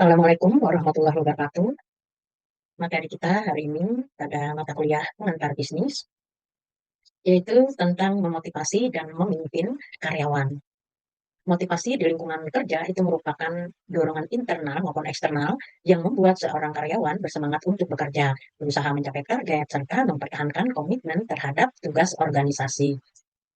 Assalamualaikum warahmatullahi wabarakatuh. Materi kita hari ini pada mata kuliah pengantar bisnis, yaitu tentang memotivasi dan memimpin karyawan. Motivasi di lingkungan kerja itu merupakan dorongan internal maupun eksternal yang membuat seorang karyawan bersemangat untuk bekerja, berusaha mencapai target, serta mempertahankan komitmen terhadap tugas organisasi.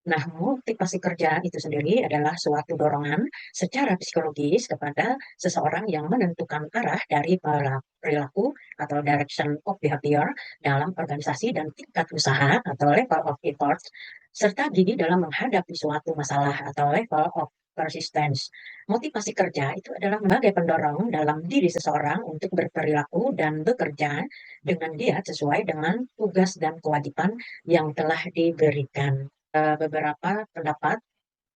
Nah, motivasi kerja itu sendiri adalah suatu dorongan secara psikologis kepada seseorang yang menentukan arah dari perilaku atau direction of behavior dalam organisasi dan tingkat usaha atau level of effort, serta gigi dalam menghadapi suatu masalah atau level of persistence. Motivasi kerja itu adalah sebagai pendorong dalam diri seseorang untuk berperilaku dan bekerja dengan giat sesuai dengan tugas dan kewajiban yang telah diberikan. Beberapa pendapat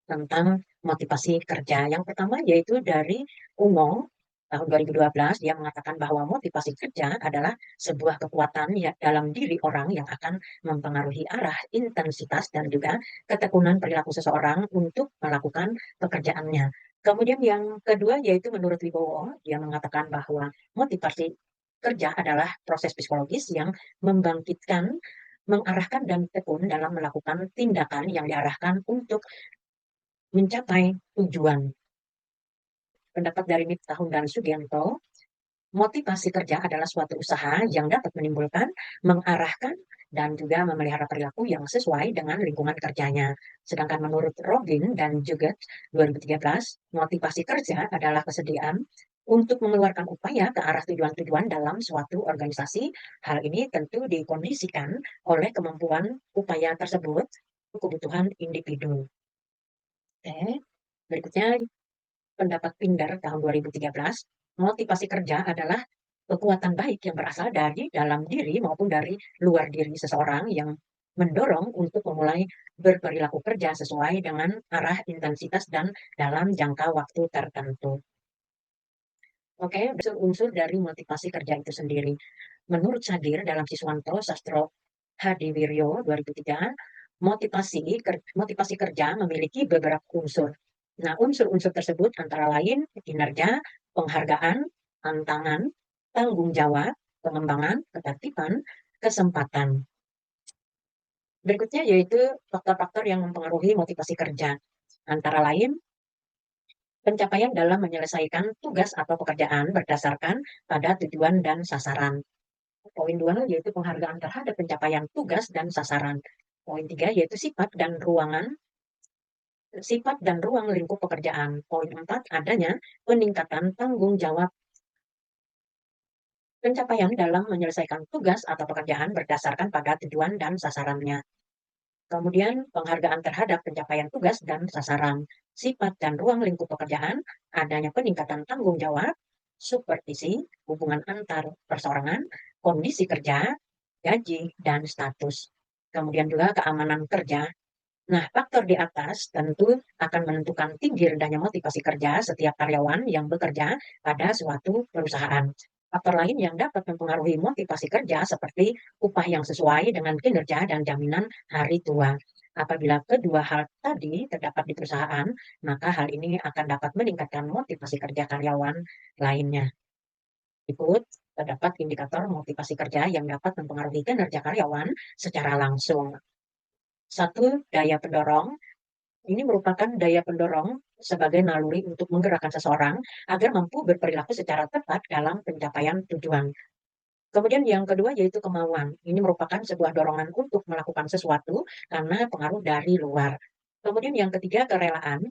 tentang motivasi kerja. Yang pertama yaitu dari Ungo tahun 2012, dia mengatakan bahwa motivasi kerja adalah sebuah kekuatan ya dalam diri orang yang akan mempengaruhi arah, intensitas, dan juga ketekunan perilaku seseorang untuk melakukan pekerjaannya. Kemudian yang kedua yaitu menurut Wibowo, dia mengatakan bahwa motivasi kerja adalah proses psikologis yang membangkitkan, mengarahkan dan tekun dalam melakukan tindakan yang diarahkan untuk mencapai tujuan. Pendapat dari Miftahun dan Sugianto, motivasi kerja adalah suatu usaha yang dapat menimbulkan, mengarahkan, dan juga memelihara perilaku yang sesuai dengan lingkungan kerjanya. Sedangkan menurut Robin dan juga 2013, motivasi kerja adalah kesediaan untuk mengeluarkan upaya ke arah tujuan-tujuan dalam suatu organisasi. Hal ini tentu dikondisikan oleh kemampuan upaya tersebut, kebutuhan individu. Oke, berikutnya pendapat Pinder tahun 2013, motivasi kerja adalah kekuatan baik yang berasal dari dalam diri maupun dari luar diri seseorang yang mendorong untuk memulai berperilaku kerja sesuai dengan arah intensitas dan dalam jangka waktu tertentu. Oke, unsur-unsur dari motivasi kerja itu sendiri. Menurut Sagir dalam Siswanto Sastro Hadiwiryo 2003, motivasi kerja memiliki beberapa unsur. Nah, unsur-unsur tersebut antara lain kinerja, penghargaan, tantangan, tanggung jawab, pengembangan, ketertiban, kesempatan. Berikutnya yaitu faktor-faktor yang mempengaruhi motivasi kerja. Antara lain, pencapaian dalam menyelesaikan tugas atau pekerjaan berdasarkan pada tujuan dan sasaran. Poin 2 yaitu penghargaan terhadap pencapaian tugas dan sasaran. Poin 3 yaitu sifat dan ruang lingkup pekerjaan. Poin 4 adanya peningkatan tanggung jawab. Pencapaian dalam menyelesaikan tugas atau pekerjaan berdasarkan pada tujuan dan sasarannya. Kemudian penghargaan terhadap pencapaian tugas dan sasaran. Sifat dan ruang lingkup pekerjaan, adanya peningkatan tanggung jawab, supervisi, hubungan antar perseorangan, kondisi kerja, gaji, dan status. Kemudian juga keamanan kerja. Nah, faktor di atas tentu akan menentukan tinggi rendahnya motivasi kerja setiap karyawan yang bekerja pada suatu perusahaan. Faktor lain yang dapat mempengaruhi motivasi kerja seperti upah yang sesuai dengan kinerja dan jaminan hari tua. Apabila kedua hal tadi terdapat di perusahaan, maka hal ini akan dapat meningkatkan motivasi kerja karyawan lainnya. Berikut terdapat indikator motivasi kerja yang dapat mempengaruhi kinerja karyawan secara langsung. Satu, daya pendorong. Ini merupakan daya pendorong sebagai naluri untuk menggerakkan seseorang agar mampu berperilaku secara tepat dalam pencapaian tujuan. Kemudian yang kedua yaitu kemauan. Ini merupakan sebuah dorongan untuk melakukan sesuatu karena pengaruh dari luar. Kemudian yang ketiga kerelaan.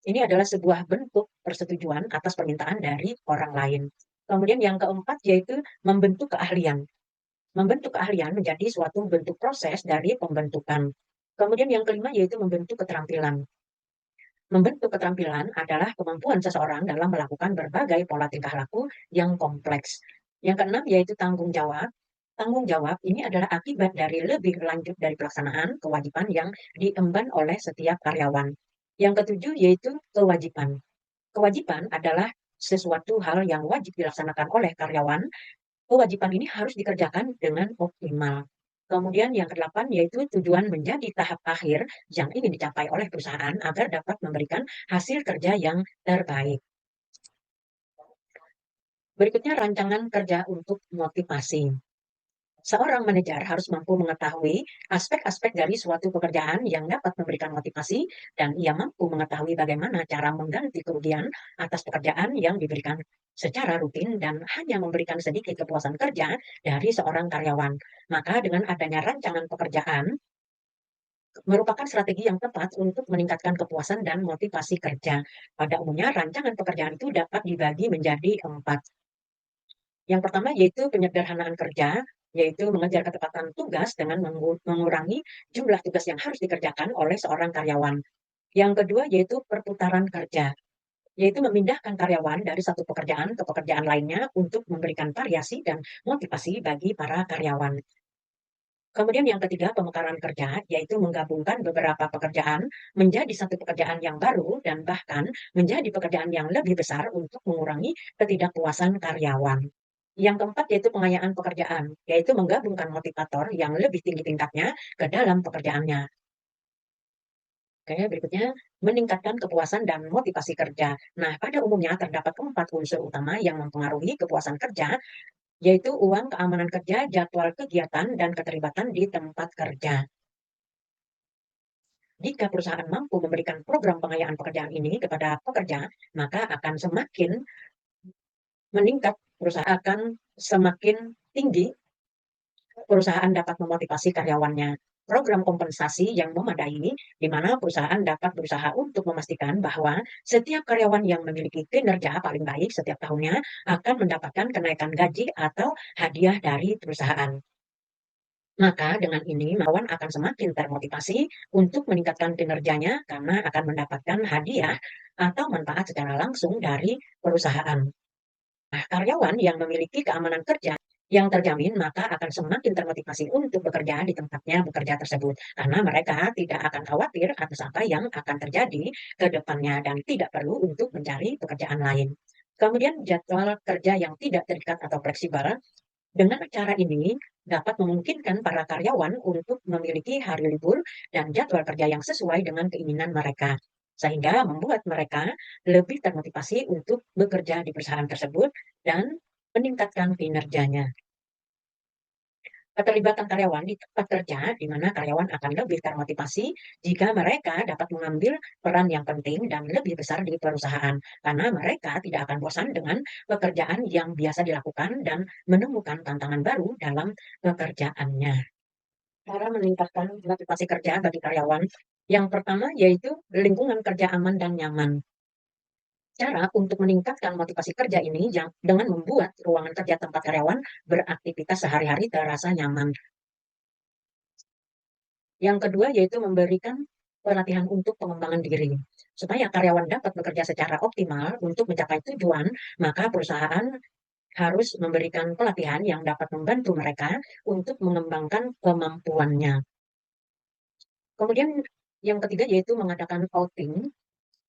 Ini adalah sebuah bentuk persetujuan atas permintaan dari orang lain. Kemudian yang keempat yaitu membentuk keahlian. Membentuk keahlian menjadi suatu bentuk proses dari pembentukan. Kemudian yang kelima yaitu membentuk keterampilan. Membentuk keterampilan adalah kemampuan seseorang dalam melakukan berbagai pola tingkah laku yang kompleks. Yang keenam yaitu tanggung jawab. Tanggung jawab ini adalah akibat dari lebih lanjut dari pelaksanaan kewajiban yang diemban oleh setiap karyawan. Yang ketujuh yaitu kewajiban. Kewajiban adalah sesuatu hal yang wajib dilaksanakan oleh karyawan. Kewajiban ini harus dikerjakan dengan optimal. Kemudian yang kedelapan yaitu tujuan menjadi tahap akhir yang ingin dicapai oleh perusahaan agar dapat memberikan hasil kerja yang terbaik. Berikutnya rancangan kerja untuk motivasi. Seorang manajer harus mampu mengetahui aspek-aspek dari suatu pekerjaan yang dapat memberikan motivasi, dan ia mampu mengetahui bagaimana cara mengganti kerugian atas pekerjaan yang diberikan secara rutin dan hanya memberikan sedikit kepuasan kerja dari seorang karyawan. Maka dengan adanya rancangan pekerjaan merupakan strategi yang tepat untuk meningkatkan kepuasan dan motivasi kerja. Pada umumnya, rancangan pekerjaan itu dapat dibagi menjadi 4. Yang pertama yaitu penyederhanaan kerja, yaitu mengejar ketepatan tugas dengan mengurangi jumlah tugas yang harus dikerjakan oleh seorang karyawan. Yang kedua yaitu perputaran kerja, yaitu memindahkan karyawan dari satu pekerjaan ke pekerjaan lainnya untuk memberikan variasi dan motivasi bagi para karyawan. Kemudian yang ketiga, pemekaran kerja, yaitu menggabungkan beberapa pekerjaan menjadi satu pekerjaan yang baru dan bahkan menjadi pekerjaan yang lebih besar untuk mengurangi ketidakpuasan karyawan. Yang keempat yaitu pengayaan pekerjaan, yaitu menggabungkan motivator yang lebih tinggi tingkatnya ke dalam pekerjaannya. Oke, berikutnya meningkatkan kepuasan dan motivasi kerja. Nah, pada umumnya terdapat 4 unsur utama yang mempengaruhi kepuasan kerja, yaitu uang, keamanan kerja, jadwal kegiatan, dan keterlibatan di tempat kerja. Jika perusahaan mampu memberikan program pengayaan pekerjaan ini kepada pekerja, maka akan semakin meningkat, perusahaan akan semakin tinggi perusahaan dapat memotivasi karyawannya. Program kompensasi yang memadai, di mana perusahaan dapat berusaha untuk memastikan bahwa setiap karyawan yang memiliki kinerja paling baik setiap tahunnya akan mendapatkan kenaikan gaji atau hadiah dari perusahaan. Maka dengan ini, karyawan akan semakin termotivasi untuk meningkatkan kinerjanya karena akan mendapatkan hadiah atau manfaat secara langsung dari perusahaan. Nah, karyawan yang memiliki keamanan kerja yang terjamin maka akan semakin termotivasi untuk bekerja di tempatnya bekerja tersebut, karena mereka tidak akan khawatir atas apa yang akan terjadi ke depannya dan tidak perlu untuk mencari pekerjaan lain. Kemudian jadwal kerja yang tidak terikat atau fleksibel, dengan cara ini dapat memungkinkan para karyawan untuk memiliki hari libur dan jadwal kerja yang sesuai dengan keinginan mereka, sehingga membuat mereka lebih termotivasi untuk bekerja di perusahaan tersebut dan meningkatkan kinerjanya. Keterlibatan karyawan di tempat kerja, di mana karyawan akan lebih termotivasi jika mereka dapat mengambil peran yang penting dan lebih besar di perusahaan, karena mereka tidak akan bosan dengan pekerjaan yang biasa dilakukan dan menemukan tantangan baru dalam pekerjaannya. Cara meningkatkan motivasi kerja bagi karyawan, yang pertama yaitu lingkungan kerja aman dan nyaman. Cara untuk meningkatkan motivasi kerja ini dengan membuat ruangan kerja tempat karyawan beraktivitas sehari-hari terasa nyaman. Yang kedua yaitu memberikan pelatihan untuk pengembangan diri. Supaya karyawan dapat bekerja secara optimal untuk mencapai tujuan, maka perusahaan harus memberikan pelatihan yang dapat membantu mereka untuk mengembangkan kemampuannya. Kemudian yang ketiga yaitu mengadakan outing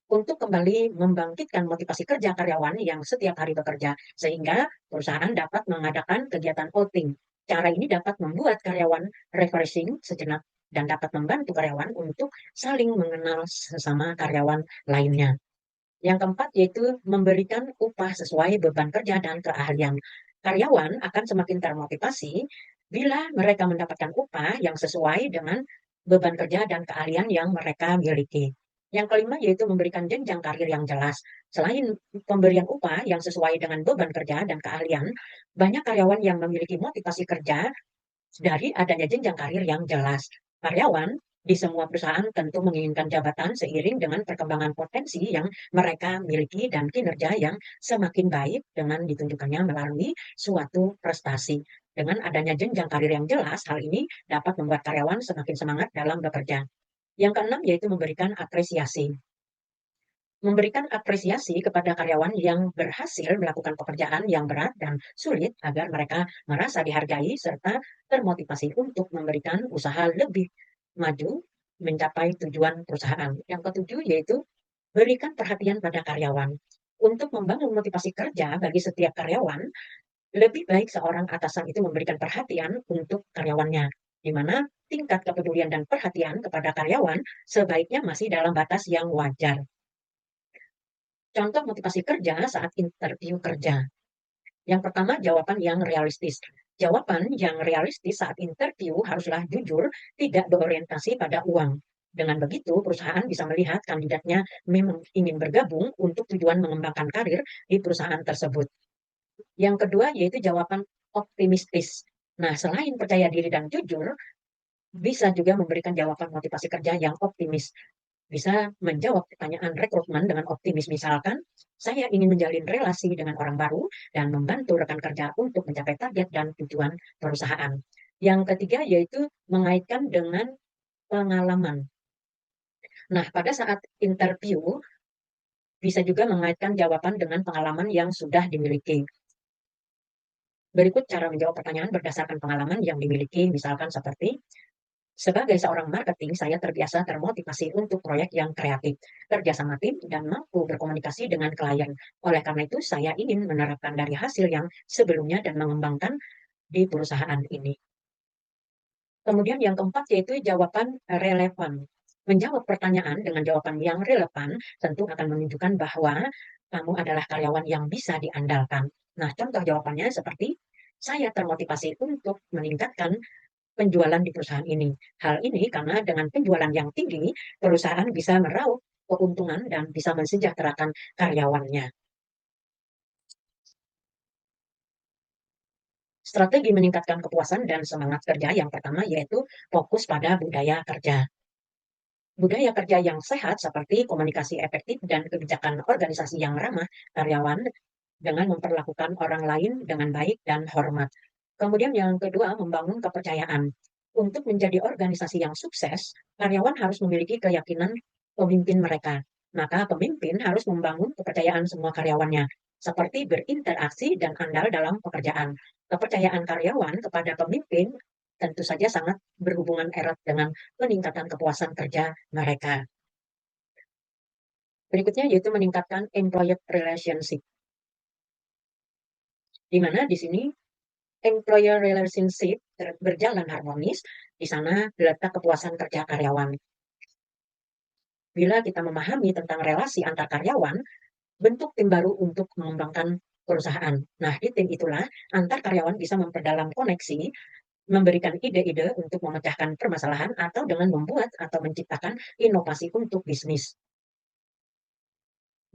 untuk kembali membangkitkan motivasi kerja karyawan yang setiap hari bekerja, sehingga perusahaan dapat mengadakan kegiatan outing. Cara ini dapat membuat karyawan refreshing sejenak dan dapat membantu karyawan untuk saling mengenal sesama karyawan lainnya. Yang keempat yaitu memberikan upah sesuai beban kerja dan keahlian. Karyawan akan semakin termotivasi bila mereka mendapatkan upah yang sesuai dengan beban kerja dan keahlian yang mereka miliki. Yang kelima yaitu memberikan jenjang karir yang jelas. Selain pemberian upah yang sesuai dengan beban kerja dan keahlian, banyak karyawan yang memiliki motivasi kerja dari adanya jenjang karir yang jelas. Karyawan di semua perusahaan tentu menginginkan jabatan seiring dengan perkembangan potensi yang mereka miliki dan kinerja yang semakin baik dengan ditunjukkannya melalui suatu prestasi. Dengan adanya jenjang karir yang jelas, hal ini dapat membuat karyawan semakin semangat dalam bekerja. Yang keenam yaitu memberikan apresiasi. Memberikan apresiasi kepada karyawan yang berhasil melakukan pekerjaan yang berat dan sulit agar mereka merasa dihargai serta termotivasi untuk memberikan usaha lebih maju mencapai tujuan perusahaan. Yang ketujuh yaitu berikan perhatian pada karyawan. Untuk membangun motivasi kerja bagi setiap karyawan, lebih baik seorang atasan itu memberikan perhatian untuk karyawannya, di mana tingkat kepedulian dan perhatian kepada karyawan sebaiknya masih dalam batas yang wajar. Contoh motivasi kerja saat interview kerja. Yang pertama, jawaban yang realistis. Jawaban yang realistis saat interview haruslah jujur, tidak berorientasi pada uang. Dengan begitu, perusahaan bisa melihat kandidatnya memang ingin bergabung untuk tujuan mengembangkan karir di perusahaan tersebut. Yang kedua, yaitu jawaban optimistis. Nah, selain percaya diri dan jujur, bisa juga memberikan jawaban motivasi kerja yang optimis. Bisa menjawab pertanyaan rekrutmen dengan optimis. Misalkan, saya ingin menjalin relasi dengan orang baru dan membantu rekan kerja untuk mencapai target dan tujuan perusahaan. Yang ketiga yaitu mengaitkan dengan pengalaman. Nah, pada saat interview, bisa juga mengaitkan jawaban dengan pengalaman yang sudah dimiliki. Berikut cara menjawab pertanyaan berdasarkan pengalaman yang dimiliki, misalkan seperti, sebagai seorang marketing, saya terbiasa termotivasi untuk proyek yang kreatif, kerja sama tim, dan mampu berkomunikasi dengan klien. Oleh karena itu, saya ingin menerapkan dari hasil yang sebelumnya dan mengembangkan di perusahaan ini. Kemudian yang keempat yaitu jawaban relevan. Menjawab pertanyaan dengan jawaban yang relevan tentu akan menunjukkan bahwa kamu adalah karyawan yang bisa diandalkan. Nah, contoh jawabannya seperti, saya termotivasi untuk meningkatkan penjualan di perusahaan ini. Hal ini karena dengan penjualan yang tinggi, perusahaan bisa meraup keuntungan dan bisa mensejahterakan karyawannya. Strategi meningkatkan kepuasan dan semangat kerja yang pertama yaitu fokus pada budaya kerja. Budaya kerja yang sehat seperti komunikasi efektif dan kebijakan organisasi yang ramah karyawan dengan memperlakukan orang lain dengan baik dan hormat. Kemudian yang kedua, membangun kepercayaan. Untuk menjadi organisasi yang sukses, karyawan harus memiliki keyakinan pemimpin mereka. Maka pemimpin harus membangun kepercayaan semua karyawannya, seperti berinteraksi dan andal dalam pekerjaan. Kepercayaan karyawan kepada pemimpin tentu saja sangat berhubungan erat dengan peningkatan kepuasan kerja mereka. Berikutnya yaitu meningkatkan employee relationship, di mana di sini employer relationship berjalan harmonis, di sana letak kepuasan kerja karyawan. Bila kita memahami tentang relasi antar karyawan, bentuk tim baru untuk mengembangkan perusahaan. Nah, di tim itulah antar karyawan bisa memperdalam koneksi, memberikan ide-ide untuk memecahkan permasalahan, atau dengan membuat atau menciptakan inovasi untuk bisnis.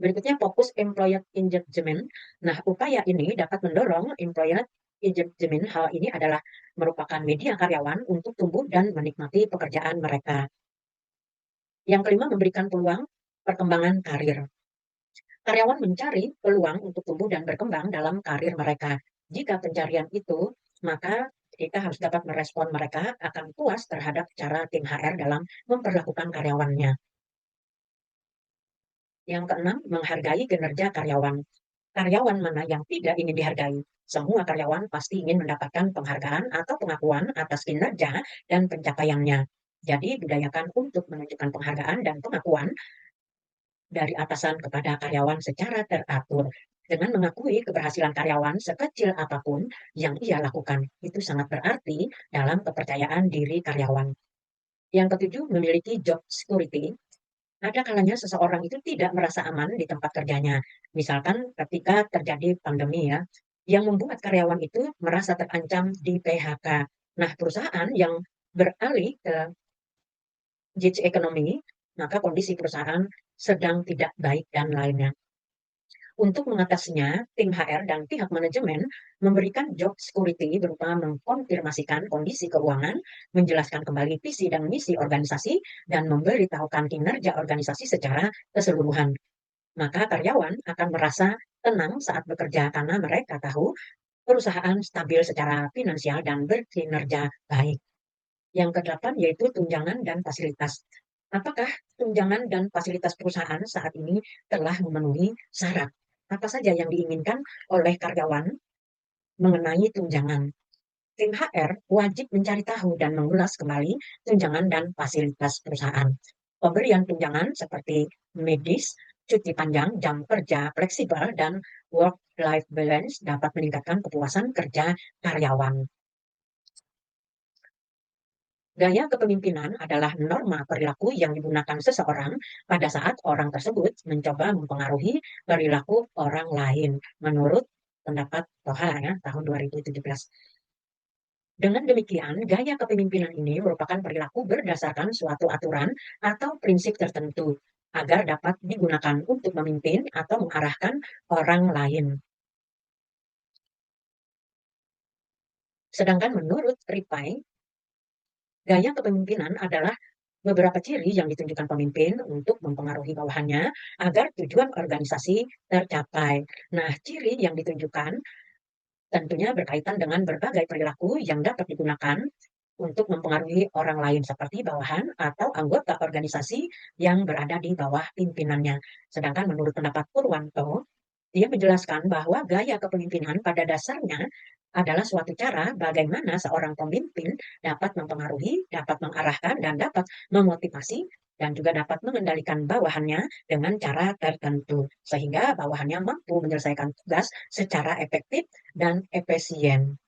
Berikutnya fokus employee engagement. Nah, upaya ini dapat mendorong employee engagement. Hal ini adalah merupakan media karyawan untuk tumbuh dan menikmati pekerjaan mereka. Yang kelima, memberikan peluang perkembangan karir. Karyawan mencari peluang untuk tumbuh dan berkembang dalam karir mereka. Jika pencarian itu, maka kita harus dapat merespon mereka akan puas terhadap cara tim HR dalam memperlakukan karyawannya. Yang keenam, menghargai kinerja karyawan. Karyawan mana yang tidak ingin dihargai? Semua karyawan pasti ingin mendapatkan penghargaan atau pengakuan atas kinerja dan pencapaiannya. Jadi, budayakan untuk menunjukkan penghargaan dan pengakuan dari atasan kepada karyawan secara teratur. Dengan mengakui keberhasilan karyawan sekecil apapun yang ia lakukan, itu sangat berarti dalam kepercayaan diri karyawan. Yang ketujuh, memiliki job security. Ada kalanya seseorang itu tidak merasa aman di tempat kerjanya. Misalkan ketika terjadi pandemi ya, yang membuat karyawan itu merasa terancam di PHK. Nah, perusahaan yang beralih ke gig economy, maka kondisi perusahaan sedang tidak baik dan lainnya. Untuk mengatasinya, tim HR dan pihak manajemen memberikan job security berupa mengkonfirmasikan kondisi keuangan, menjelaskan kembali visi dan misi organisasi, dan memberitahukan kinerja organisasi secara keseluruhan. Maka karyawan akan merasa tenang saat bekerja karena mereka tahu perusahaan stabil secara finansial dan berkinerja baik. Yang kedelapan yaitu tunjangan dan fasilitas. Apakah tunjangan dan fasilitas perusahaan saat ini telah memenuhi syarat? Apa saja yang diinginkan oleh karyawan mengenai tunjangan? Tim HR wajib mencari tahu dan mengulas kembali tunjangan dan fasilitas perusahaan. Pemberian tunjangan seperti medis, cuti panjang, jam kerja fleksibel, dan work-life balance dapat meningkatkan kepuasan kerja karyawan. Gaya kepemimpinan adalah norma perilaku yang digunakan seseorang pada saat orang tersebut mencoba mempengaruhi perilaku orang lain. Menurut pendapat Toha ya, tahun 2017. Dengan demikian, gaya kepemimpinan ini merupakan perilaku berdasarkan suatu aturan atau prinsip tertentu agar dapat digunakan untuk memimpin atau mengarahkan orang lain. Sedangkan menurut Ripai, gaya kepemimpinan adalah beberapa ciri yang ditunjukkan pemimpin untuk mempengaruhi bawahannya agar tujuan organisasi tercapai. Nah, ciri yang ditunjukkan tentunya berkaitan dengan berbagai perilaku yang dapat digunakan untuk mempengaruhi orang lain seperti bawahan atau anggota organisasi yang berada di bawah pimpinannya. Sedangkan menurut pendapat Purwanto, dia menjelaskan bahwa gaya kepemimpinan pada dasarnya adalah suatu cara bagaimana seorang pemimpin dapat mempengaruhi, dapat mengarahkan, dan dapat memotivasi dan juga dapat mengendalikan bawahannya dengan cara tertentu, sehingga bawahannya mampu menyelesaikan tugas secara efektif dan efisien.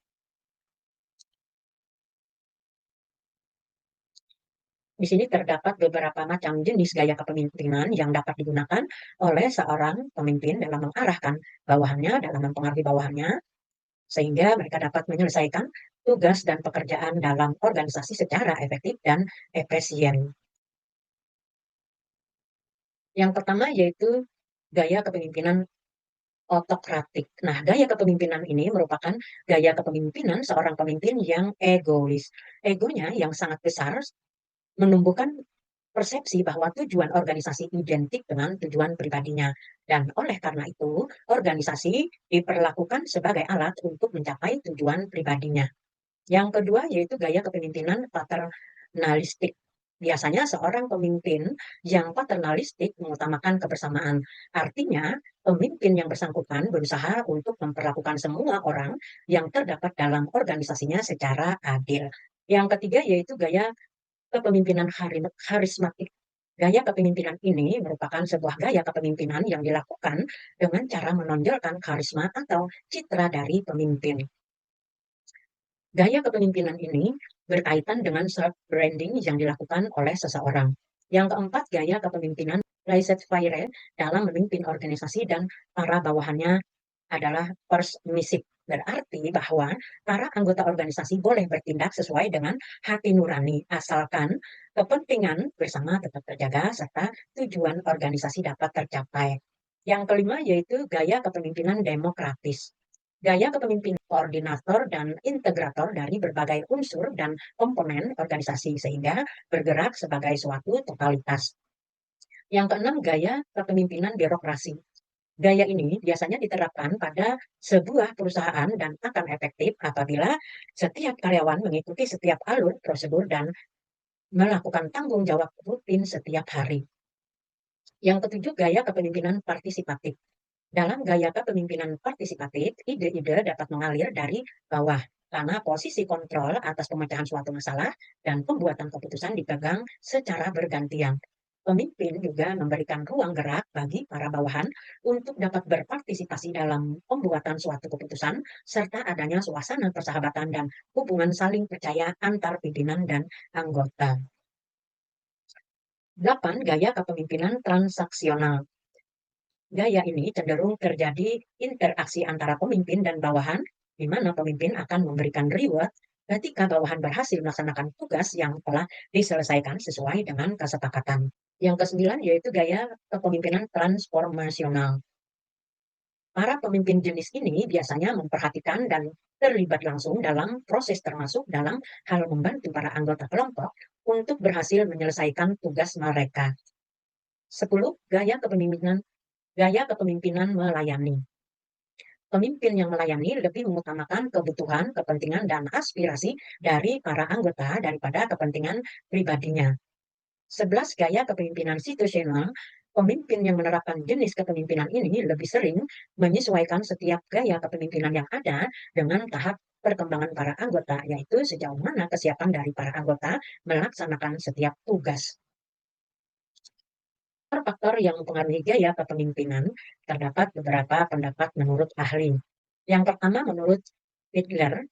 Di sini terdapat beberapa macam jenis gaya kepemimpinan yang dapat digunakan oleh seorang pemimpin dalam mengarahkan bawahannya, dalam mempengaruhi bawahannya, sehingga mereka dapat menyelesaikan tugas dan pekerjaan dalam organisasi secara efektif dan efisien. Yang pertama yaitu gaya kepemimpinan otokratik. Nah, gaya kepemimpinan ini merupakan gaya kepemimpinan seorang pemimpin yang egois. Egonya yang sangat besar menumbuhkan persepsi bahwa tujuan organisasi identik dengan tujuan pribadinya. Dan oleh karena itu, organisasi diperlakukan sebagai alat untuk mencapai tujuan pribadinya. Yang kedua yaitu gaya kepemimpinan paternalistik. Biasanya seorang pemimpin yang paternalistik mengutamakan kebersamaan. Artinya, pemimpin yang bersangkutan berusaha untuk memperlakukan semua orang yang terdapat dalam organisasinya secara adil. Yang ketiga yaitu gaya kepemimpinan karismatik. Gaya kepemimpinan ini merupakan sebuah gaya kepemimpinan yang dilakukan dengan cara menonjolkan karisma atau citra dari pemimpin. Gaya kepemimpinan ini berkaitan dengan self-branding yang dilakukan oleh seseorang. Yang keempat, gaya kepemimpinan laissez-faire dalam memimpin organisasi dan para bawahannya adalah permisif. Berarti bahwa para anggota organisasi boleh bertindak sesuai dengan hati nurani, asalkan kepentingan bersama tetap terjaga serta tujuan organisasi dapat tercapai. Yang kelima yaitu gaya kepemimpinan demokratis. Gaya kepemimpinan koordinator dan integrator dari berbagai unsur dan komponen organisasi sehingga bergerak sebagai suatu totalitas. Yang keenam, gaya kepemimpinan birokrasi. Gaya ini biasanya diterapkan pada sebuah perusahaan dan akan efektif apabila setiap karyawan mengikuti setiap alur prosedur dan melakukan tanggung jawab rutin setiap hari. Yang ketujuh, gaya kepemimpinan partisipatif. Dalam gaya kepemimpinan partisipatif, ide-ide dapat mengalir dari bawah karena posisi kontrol atas pemecahan suatu masalah dan pembuatan keputusan dipegang secara bergantian. Pemimpin juga memberikan ruang gerak bagi para bawahan untuk dapat berpartisipasi dalam pembuatan suatu keputusan serta adanya suasana persahabatan dan hubungan saling percaya antar pimpinan dan anggota. 8. Gaya kepemimpinan transaksional. Gaya ini cenderung terjadi interaksi antara pemimpin dan bawahan, di mana pemimpin akan memberikan reward ketika bawahan berhasil melaksanakan tugas yang telah diselesaikan sesuai dengan kesepakatan. Yang kesembilan yaitu gaya kepemimpinan transformasional. Para pemimpin jenis ini biasanya memperhatikan dan terlibat langsung dalam proses termasuk dalam hal membantu para anggota kelompok untuk berhasil menyelesaikan tugas mereka. 10. Gaya kepemimpinan melayani. Pemimpin yang melayani lebih mengutamakan kebutuhan, kepentingan, dan aspirasi dari para anggota daripada kepentingan pribadinya. 11. Gaya kepemimpinan situasional. Pemimpin yang menerapkan jenis kepemimpinan ini lebih sering menyesuaikan setiap gaya kepemimpinan yang ada dengan tahap perkembangan para anggota, yaitu sejauh mana kesiapan dari para anggota melaksanakan setiap tugas. Faktor yang mempengaruhi gaya kepemimpinan, terdapat beberapa pendapat menurut ahli. Yang pertama menurut Fiedler,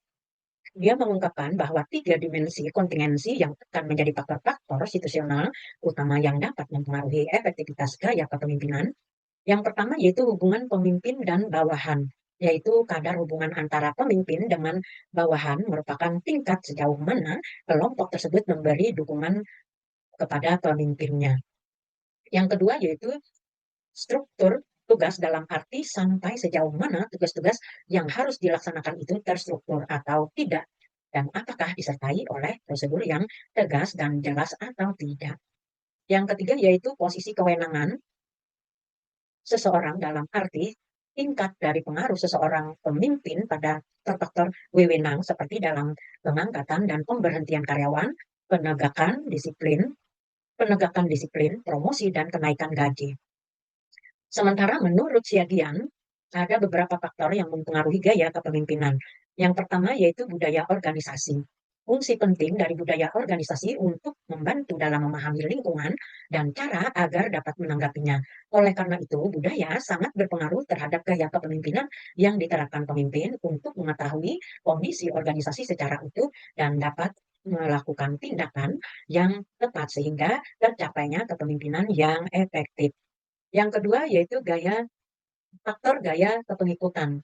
dia mengungkapkan bahwa 3 dimensi kontingensi yang akan menjadi faktor-faktor situasional utama yang dapat mempengaruhi efektivitas gaya kepemimpinan. Yang pertama yaitu hubungan pemimpin dan bawahan. yaitu kadar hubungan antara pemimpin dengan bawahan merupakan tingkat sejauh mana kelompok tersebut memberi dukungan kepada pemimpinnya. Yang kedua yaitu struktur tugas dalam arti sampai sejauh mana tugas-tugas yang harus dilaksanakan itu terstruktur atau tidak, dan apakah disertai oleh prosedur yang tegas dan jelas atau tidak. Yang ketiga yaitu posisi kewenangan seseorang dalam arti tingkat dari pengaruh seseorang pemimpin pada faktor wewenang seperti dalam pengangkatan dan pemberhentian karyawan, penegakan disiplin, promosi, dan kenaikan gaji. Sementara menurut Siagian, ada beberapa faktor yang mempengaruhi gaya kepemimpinan. Yang pertama yaitu budaya organisasi. Fungsi penting dari budaya organisasi untuk membantu dalam memahami lingkungan dan cara agar dapat menanggapinya. Oleh karena itu, budaya sangat berpengaruh terhadap gaya kepemimpinan yang diterapkan pemimpin untuk mengetahui kondisi organisasi secara utuh dan dapat melakukan tindakan yang tepat sehingga tercapainya kepemimpinan yang efektif. Yang kedua yaitu faktor gaya kepengikutan.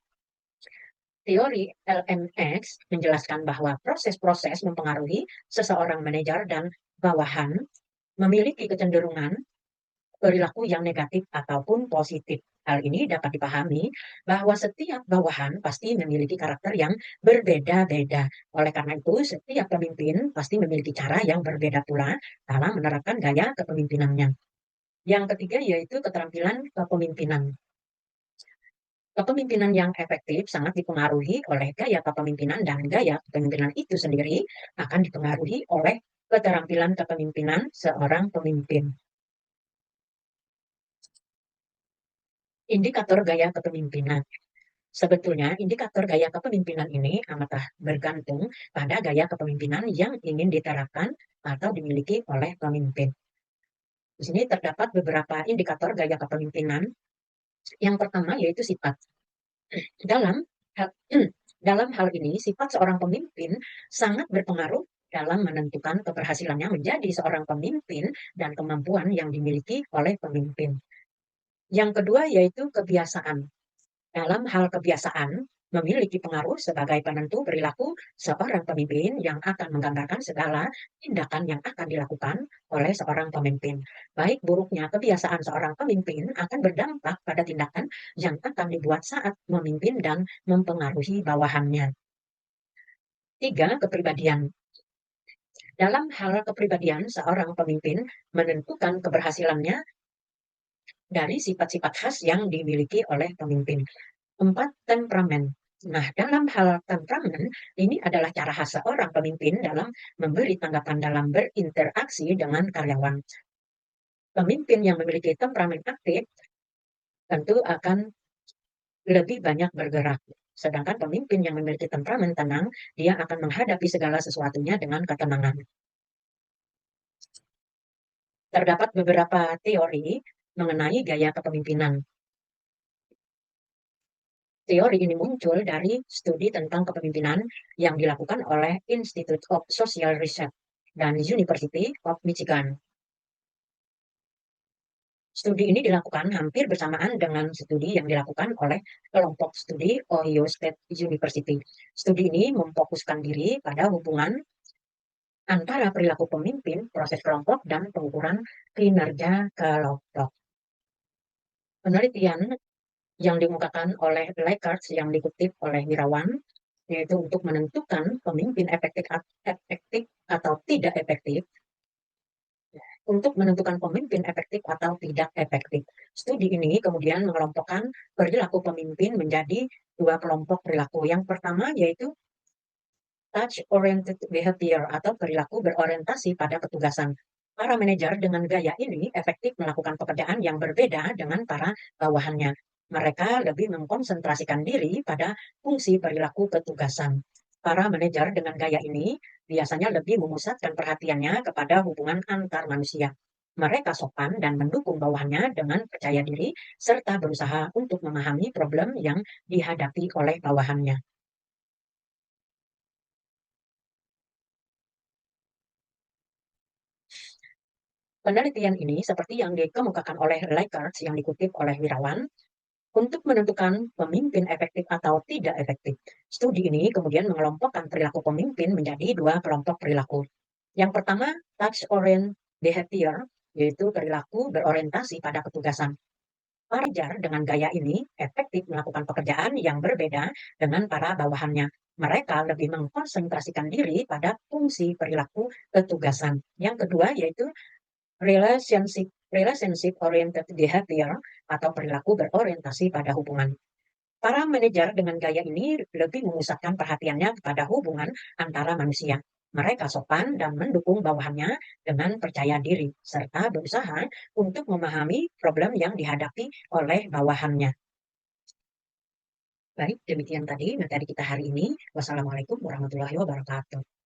Teori LMX menjelaskan bahwa proses-proses mempengaruhi seseorang manajer dan bawahan memiliki kecenderungan perilaku yang negatif ataupun positif. Hal ini dapat dipahami bahwa setiap bawahan pasti memiliki karakter yang berbeda-beda. Oleh karena itu, setiap pemimpin pasti memiliki cara yang berbeda pula dalam menerapkan gaya kepemimpinannya. Yang ketiga yaitu keterampilan kepemimpinan. Kepemimpinan yang efektif sangat dipengaruhi oleh gaya kepemimpinan, dan gaya kepemimpinan itu sendiri akan dipengaruhi oleh keterampilan kepemimpinan seorang pemimpin. Indikator gaya kepemimpinan. Sebetulnya indikator gaya kepemimpinan ini amatlah bergantung pada gaya kepemimpinan yang ingin diterapkan atau dimiliki oleh pemimpin. Di sini terdapat beberapa indikator gaya kepemimpinan. Yang pertama yaitu sifat. Dalam hal, dalam hal ini, sifat seorang pemimpin sangat berpengaruh dalam menentukan keberhasilannya menjadi seorang pemimpin dan kemampuan yang dimiliki oleh pemimpin. Yang kedua yaitu kebiasaan. Dalam hal kebiasaan, memiliki pengaruh sebagai penentu perilaku seorang pemimpin yang akan menggambarkan segala tindakan yang akan dilakukan oleh seorang pemimpin. Baik buruknya kebiasaan seorang pemimpin akan berdampak pada tindakan yang akan dibuat saat memimpin dan mempengaruhi bawahannya. Tiga, kepribadian. Dalam hal kepribadian, seorang pemimpin menentukan keberhasilannya dari sifat-sifat khas yang dimiliki oleh pemimpin. 4, temperamen. Nah, dalam hal temperamen, ini adalah cara khas seorang pemimpin dalam memberi tanggapan dalam berinteraksi dengan karyawan. Pemimpin yang memiliki temperamen aktif tentu akan lebih banyak bergerak. Sedangkan pemimpin yang memiliki temperamen tenang, dia akan menghadapi segala sesuatunya dengan ketenangan. Terdapat beberapa teori mengenai gaya kepemimpinan. Teori ini muncul dari studi tentang kepemimpinan yang dilakukan oleh Institute of Social Research dan University of Michigan. Studi ini dilakukan hampir bersamaan dengan studi yang dilakukan oleh kelompok studi Ohio State University. Studi ini memfokuskan diri pada hubungan antara perilaku pemimpin, proses kelompok, dan pengukuran kinerja kelompok. Penelitian yang dimukakan oleh Lakers yang dikutip oleh Wirawan, yaitu untuk menentukan pemimpin efektif atau tidak efektif, untuk menentukan pemimpin efektif atau tidak efektif. Studi ini kemudian mengelompokkan perilaku pemimpin menjadi dua kelompok perilaku. Yang pertama yaitu touch-oriented behavior atau perilaku berorientasi pada petugasan. Para manajer dengan gaya ini efektif melakukan pekerjaan yang berbeda dengan para bawahannya. Mereka lebih mengkonsentrasikan diri pada fungsi perilaku petugasan. Para manajer dengan gaya ini biasanya lebih memusatkan perhatiannya kepada hubungan antar manusia. Mereka sopan dan mendukung bawahannya dengan percaya diri, serta berusaha untuk memahami problem yang dihadapi oleh bawahannya. Penelitian ini, seperti yang dikemukakan oleh Lakers yang dikutip oleh Wirawan, Untuk menentukan pemimpin efektif atau tidak efektif, studi ini kemudian mengelompokkan perilaku pemimpin menjadi dua kelompok perilaku. Yang pertama, task-oriented behavior, yaitu perilaku berorientasi pada ketugasan. Para manajer dengan gaya ini efektif melakukan pekerjaan yang berbeda dengan para bawahannya. Mereka lebih mengkonsentrasikan diri pada fungsi perilaku ketugasan. Yang kedua yaitu relationship oriented behavior atau perilaku berorientasi pada hubungan. Para manajer dengan gaya ini lebih memusatkan perhatiannya kepada hubungan antara manusia. Mereka sopan dan mendukung bawahannya dengan percaya diri, serta berusaha untuk memahami problem yang dihadapi oleh bawahannya. Baik, demikian tadi materi kita hari ini. Wassalamualaikum warahmatullahi wabarakatuh.